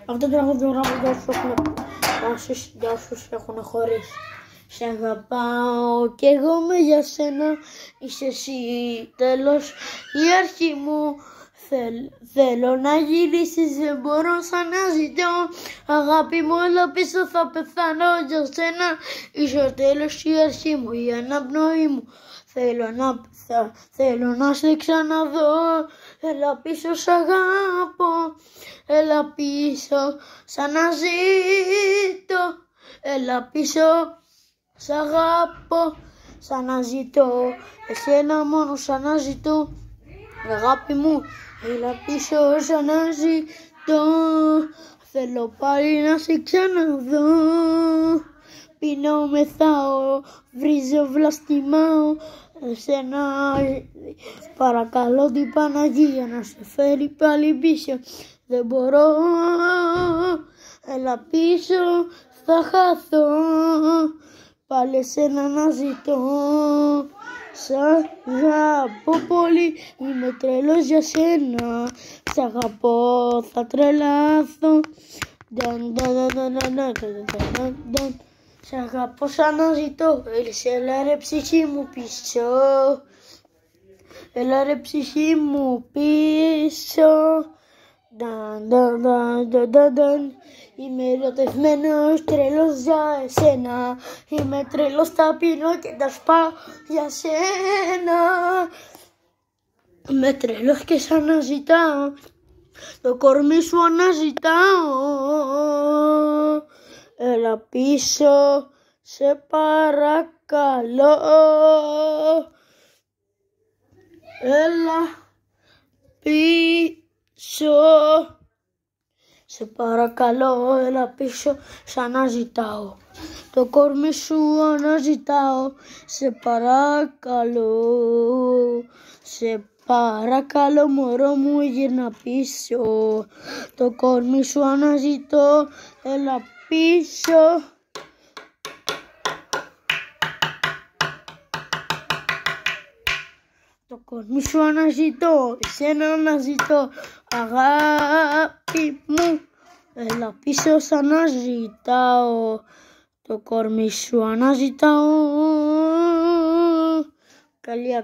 Αυτό το τραγούδι το για όσους έχουν χωρίσει. Σ' αγαπάω κι εγώ με για σένα, είσαι εσύ τέλος η αρχή μου. Θέλω να γυρίσεις, δεν μπορώ σαν να ζητώ. Αγάπη μου, έλα πίσω, θα πεθάνω για σένα. Είσαι ο τέλος η αρχή μου, η αναπνοή μου. Θέλω να σε ξαναδώ. Έλα πίσω, σ' αγάπω. Έλα πίσω, σαν να ζητώ. Έλα πίσω, σ' αγάπω, σαν να ζητώ. Εσένα μόνο σαν να ζητώ. Αγάπη μου, έλα πίσω σαν να ζητώ. Θέλω πάλι να σε ξαναδώ. Πίνω, μεθάω, βρίζω, βλαστημάω. Εσένα παρακαλώ την Παναγία να σε φέρει πάλι πίσω. Δεν μπορώ, έλα πίσω, θα χαθώ. Πάλι εσένα να ζητώ. Σ' αγαπώ πολύ, είμαι τρελός για σένα. Σ' αγαπώ, θα τρελαθώ. Σ' αγαπώ σαν να ζητώ. Έλα ρε ψυχή μου πίσω. Έλα ρε ψυχή μου πίσω. Είμαι ερωτευμένος, τρελός για εσένα. Είμαι τρελός, τα πίνω και τα σπάω για σένα. Είμαι τρελός και σ' αναζητάω. Το κορμί σου αναζητάω. Έλα πίσω, σε παρακαλώ. Έλα πίσω. Σε παρακαλώ, έλα πίσω, σ' αναζητάω. Το κορμί σου αναζητάω. Σε παρακαλώ. Σε παρακαλώ μωρό μου, γύρνα πίσω. Το κορμί σου αναζητώ. Έλα πίσω. Το κορμί σου αναζητώ, εσένα αναζητώ. Αγάπη μου, έλα πίσω, σ' αναζητάω. Το κορμί σου αναζητάω. Καλή